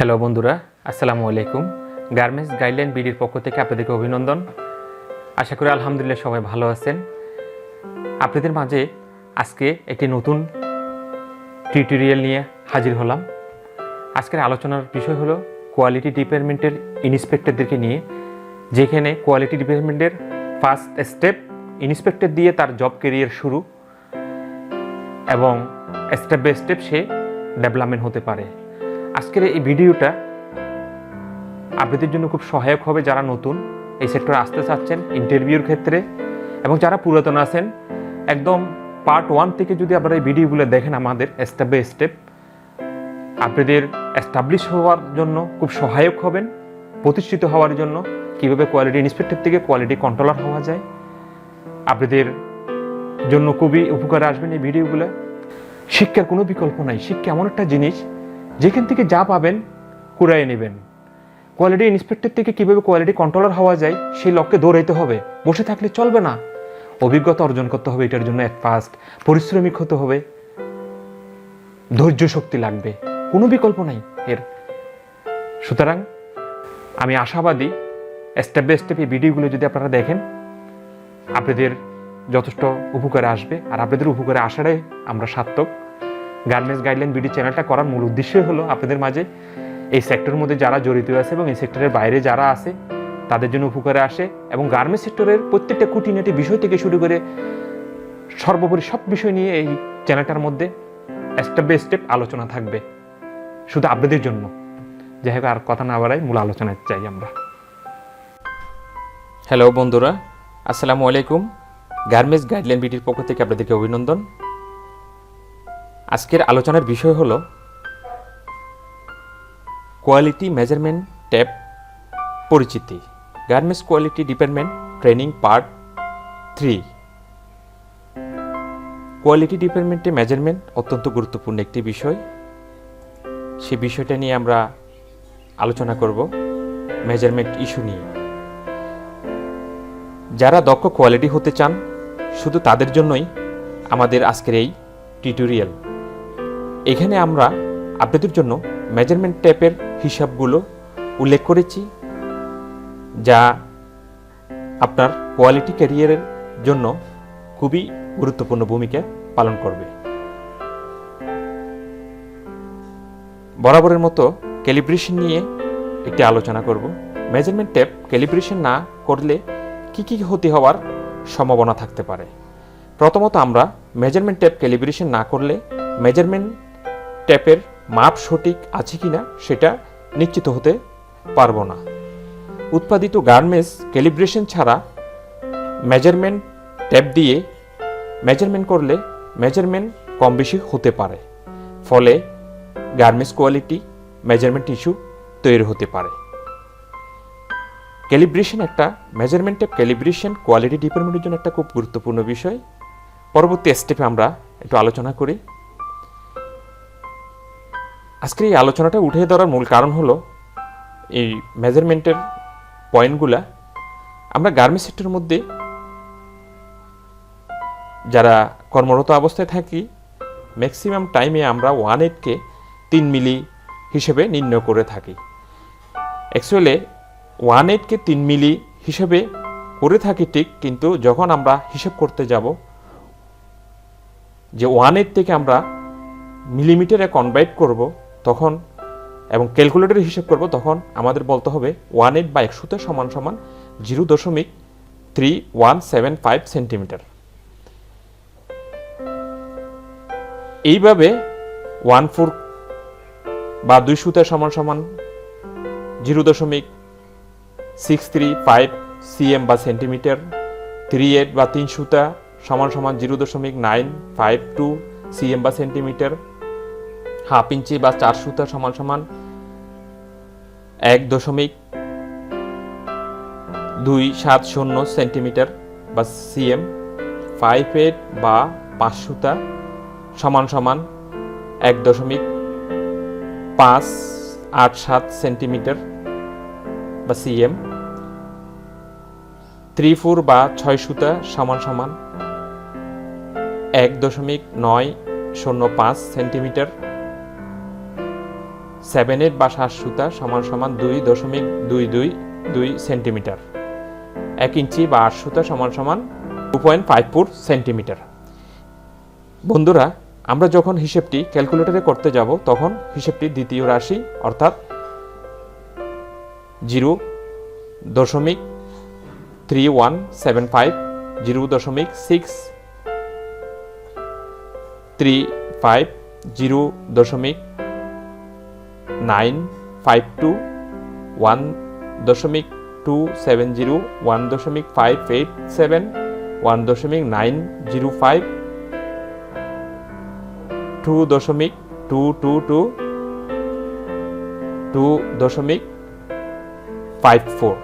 Hello বন্ধুরা, আসসালামু আলাইকুম। গার্মেন্টস গাইডলাইন বিডির পক্ষ থেকে আপনাদেরকে অভিনন্দন। আশা করি আলহামদুলিল্লাহ সবাই ভালো আছেন। আপনাদের মাঝে আজকে একটি নতুন টিউটোরিয়াল নিয়ে হাজির হলাম। আজকের আলোচনার বিষয় হলো কোয়ালিটি ডিপার্টমেন্টের ইন্সপেক্টরদেরকে নিয়ে, যেখানে কোয়ালিটি ডিপার্টমেন্টের ফার্স্ট স্টেপ ইন্সপেক্টর দিয়ে তার জব ক্যারিয়ার শুরু এবং স্টেপ বাই স্টেপ সে ডেভেলপমেন্ট হতে পারে। আজকের এই ভিডিওটা আপনাদের জন্য খুব সহায়ক হবে যারা নতুন এই সেক্টরে আসতে চাচ্ছেন ইন্টারভিউর ক্ষেত্রে, এবং যারা পুরাতন আছেন একদম পার্ট 1 থেকে যদি আপনারা এই ভিডিওগুলো দেখেন আমাদের স্টেপ বাই স্টেপ, আপনাদের এস্টাবলিশ হওয়ার জন্য খুব সহায়ক হবেন। প্রতিষ্ঠিত হওয়ার জন্য কীভাবে কোয়ালিটি ইন্সপেক্টর থেকে কোয়ালিটি কন্ট্রোলার হওয়া যায়, আপনাদের জন্য খুবই উপকারে আসবেন এই ভিডিওগুলো। শিক্ষার কোনো বিকল্প নাই। শিক্ষা এমন একটা জিনিস যেখান থেকে যা পাবেন কুড়াইয়ে নেবেন। কোয়ালিটি ইন্সপেক্টর থেকে কীভাবে কোয়ালিটি কন্ট্রোলার হওয়া যায় সেই লক্ষ্যে দৌড়াইতে হবে, বসে থাকলে চলবে না। অভিজ্ঞতা অর্জন করতে হবে, এটার জন্য ফার্স্ট পরিশ্রমিক হতে হবে, ধৈর্য শক্তি লাগবে, কোনো বিকল্প নাই এর। সুতরাং আমি আশাবাদী স্টেপ বাই স্টেপ এই ভিডিওগুলো যদি আপনারা দেখেন আপনাদের যথেষ্ট উপকারে আসবে, আর আপনাদের উপকারে আসাটাই আমরা সার্থক। গার্মেন্টস গাইডলাইন বিডি চ্যানেলটা করার মূল উদ্দেশ্যই হলো আপনাদের মাঝে এই সেক্টরের মধ্যে যারা জড়িত আছে এবং এই সেক্টরের বাইরে যারা আছে তাদের জন্য উপকারে আসে, এবং গার্মেন্টস সেক্টরের প্রত্যেকটা খুঁটিনাটি বিষয় থেকে শুরু করে সর্বোপরি সব বিষয় নিয়ে এই চ্যানেলটার মধ্যে স্টেপ বাই স্টেপ আলোচনা থাকবে শুধু আপনাদের জন্য। যাই হোক, আর কথা না বাড়াই মূল আলোচনায় চাই আমরা। হ্যালো বন্ধুরা, আসসালামু আলাইকুম। গার্মেন্টস গাইডলাইন বিডির পক্ষ থেকে আপনাদেরকে অভিনন্দন। আজকের আলোচনার বিষয় হলো কোয়ালিটি মেজারমেন্ট ট্যাব পরিচিতি, garments quality department training part 3। Quality ডিপার্টমেন্টে মেজারমেন্ট অত্যন্ত গুরুত্বপূর্ণ একটি বিষয়। সে বিষয়টা নিয়ে আমরা আলোচনা করব, মেজারমেন্ট ইস্যু নিয়ে। যারা দক্ষ কোয়ালিটি হতে চান শুধু তাদের জন্যই আমাদের আজকের এই টিউটোরিয়াল। এখানে আমরা আপনাদের জন্য মেজারমেন্ট ট্যাপের হিসাবগুলো উল্লেখ করেছি, যা আপনার কোয়ালিটি ক্যারিয়ারের জন্য খুবই গুরুত্বপূর্ণ ভূমিকা পালন করবে। বরাবরের মতো ক্যালিব্রেশন নিয়ে একটি আলোচনা করব। মেজারমেন্ট ট্যাপ ক্যালিব্রেশন না করলে কি কি ক্ষতি হওয়ার সম্ভাবনা থাকতে পারে। প্রথমত, আমরা মেজারমেন্ট ট্যাপ ক্যালিব্রেশন না করলে মেজারমেন্ট ট্যাপের মাপ সঠিক আছে কিনা সেটা নিশ্চিত হতে পারবো না। উৎপাদিত গার্মেন্টস ক্যালিব্রেশন ছাড়া মেজারমেন্ট ট্যাপ দিয়ে মেজারমেন্ট করলে মেজারমেন্ট কম বেশি হতে পারে, ফলে গার্মেন্টস কোয়ালিটি মেজারমেন্ট ইস্যু তৈরি হতে পারে। ক্যালিব্রেশন একটা মেজারমেন্ট ট্যাপ ক্যালিব্রেশন কোয়ালিটি ডিপার্টমেন্টের জন্য একটা খুব গুরুত্বপূর্ণ বিষয়। পরবর্তী স্টেপে আমরা একটু আলোচনা করি। আজকের এই আলোচনাটা উঠে ধরার মূল কারণ হলো এই মেজারমেন্টের পয়েন্টগুলা আমরা গার্মেন্টস সেক্টরের মধ্যে যারা কর্মরত অবস্থায় থাকি ম্যাক্সিমাম টাইমে আমরা 1/8কে 3 মিলি হিসেবে নির্ণয় করে থাকি। অ্যাকচুয়ালি 1/8কে 3 মিলি হিসেবে করে থাকি ঠিক, কিন্তু যখন আমরা হিসেব করতে যাব যে 1/8 থেকে আমরা মিলিমিটারে কনভার্ট করব তখন, এবং ক্যালকুলেটরে হিসেব করব, তখন আমাদের বলতে হবে 1/8 বা 100 সমান সমান 0.3175 সেন্টিমিটার। এইভাবে 1/4 বা 200 সমান সমান 0.635 সিএম বা সেন্টিমিটার, 3/8 বা 300 সমান সমান 0.952 সিএম বা সেন্টিমিটার, 1/2 ইঞ্চি বা 400 সমান সমান 1.270 সেন্টিমিটার বা সিএম, 5/8 বা 500 সমান সমান 1.587 সেন্টিমিটার বা সিএম, 3/4 বা 600 সমান সমান 1.905 সেন্টিমিটার, 7/8 বা 7 সুতা সমান সমান 2.222 সেন্টিমিটার। 1 ইঞ্চি বা 8 সুতা সমান সমান 2.54 সেন্টিমিটার। বন্ধুরা, আমরা যখন হিসেবটি ক্যালকুলেটরে করতে যাব তখন হিসেবটি দ্বিতীয় রাশি অর্থাৎ 0.3175 0.635 0.952 1.270 1.587 1.905 2.222 2.54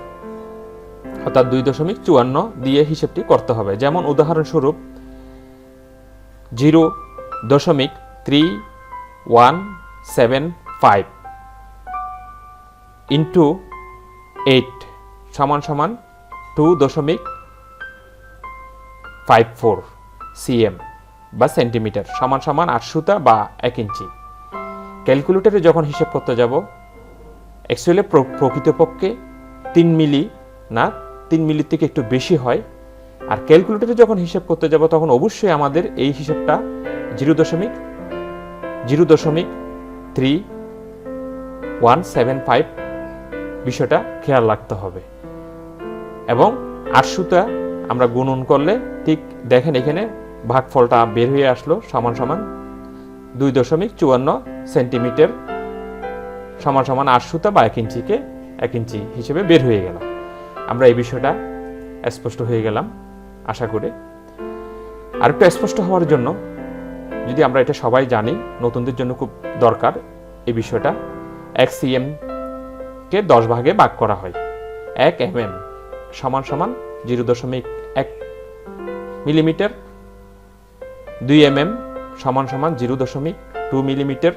অর্থাৎ 2.54 দিয়ে হিসেবটি করতে হবে। যেমন উদাহরণস্বরূপ 0.3175 ইন্টু 8 সমান সমান 2.54 সিএম বা সেন্টিমিটার সমান সমান 8 সুতা বা 1 ইঞ্চি। ক্যালকুলেটরে যখন হিসেব করতে যাব অ্যাকচুয়ালি প্রকৃতপক্ষে 3 মিলি না 3 মিলির থেকে একটু বেশি হয়। আর ক্যালকুলেটরে যখন হিসেব করতে যাব তখন অবশ্যই আমাদের এই হিসেবটা 0.3175 বিষয়টা খেয়াল রাখতে হবে। এবং 8 সুতা আমরা গুণন করলে ঠিক দেখেন এখানে ভাগফলটা বের হয়ে আসলো সমান সমান 2.54 সেন্টিমিটার সমান সমান 8 সুতা বা 1 ইঞ্চিকে 1 ইঞ্চি হিসেবে বের হয়ে গেল। আমরা এই বিষয়টা স্পষ্ট হয়ে গেলাম আশা করি। আর একটু স্পষ্ট হওয়ার জন্য যদি আমরা এটা সবাই জানি, নতুনদের জন্য খুব দরকার এই বিষয়টা। 1 সিএম কে 10 ভাগে ভাগ করা হয়। 1 mm সমান সমান 0.1 মিলিমিটার, 2 mm সমান সমান 0.2 মিলিমিটার।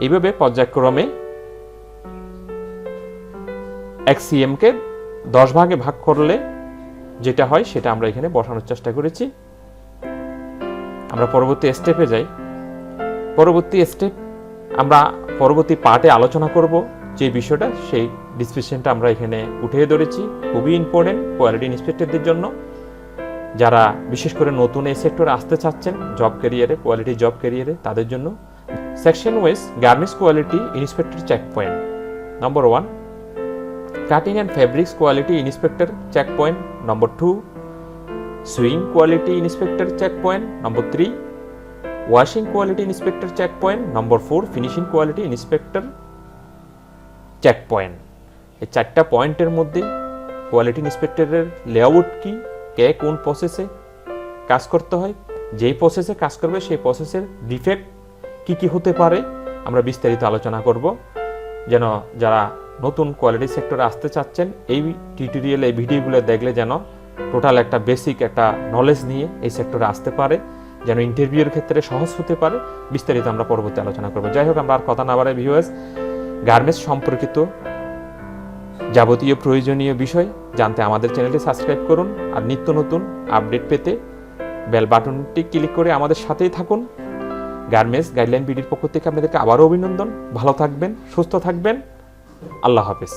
এইভাবে পর্যায়ক্রমে 1 সিএম কে 10 ভাগে ভাগ করলে যেটা হয় সেটা আমরা এখানে বসানোর চেষ্টা করেছি। আমরা পরবর্তী স্টেপে যাই। পরবর্তী স্টেপ আমরা পরবর্তী পার্টে আলোচনা করব যে বিষয়টা, সেই ডিসক্রিপশনটা আমরা এখানে উঠিয়ে ধরেছি। খুবই ইম্পর্টেন্ট কোয়ালিটি ইন্সপেক্টরদের জন্য, যারা বিশেষ করে নতুন এই সেক্টরে আসতে চাচ্ছেন জব ক্যারিয়ারে, কোয়ালিটি জব ক্যারিয়ারে, তাদের জন্য। Section wise garments quality inspector check point number 1, cutting and fabrics quality inspector check point number 2, sewing quality inspector check point number 3, washing quality inspector check point number 4, finishing quality inspector check point. এই 4টা পয়েন্টের মধ্যে quality ইন্সপেক্টরের layout কি, কে কোন প্রসেসে কাজ করতে হয়, যেই প্রসেসে কাজ করবে সেই প্রসেসের ডিফেক্ট কি কি হতে পারে আমরা বিস্তারিত আলোচনা করব, যেন যারা নতুন কোয়ালিটি সেক্টরে আসতে চাচ্ছেন এই টিউটোরিয়াল এই ভিডিওগুলো দেখলে যেন টোটাল একটা বেসিক একটা নলেজ নিয়ে এই সেক্টরে আসতে পারে, যেন ইন্টারভিউর ক্ষেত্রে সহজ হতে পারে। বিস্তারিত আমরা পরবর্তী আলোচনা করব। যাই হোক, আমরা আর কথা না বাড়াই ভিউয়ার্স, গার্মেন্টস সম্পর্কিত যাবতীয় প্রয়োজনীয় বিষয় জানতে আমাদের চ্যানেলটি সাবস্ক্রাইব করুন। আর নিত্য নতুন আপডেট পেতে বেল বাটনটি ক্লিক করে আমাদের সাথেই থাকুন। গার্মেন্টস গাইডলাইন বিডির পক্ষ থেকে আপনাদেরকে আবারও অভিনন্দন। ভালো থাকবেন, সুস্থ থাকবেন। আল্লাহ হাফেজ।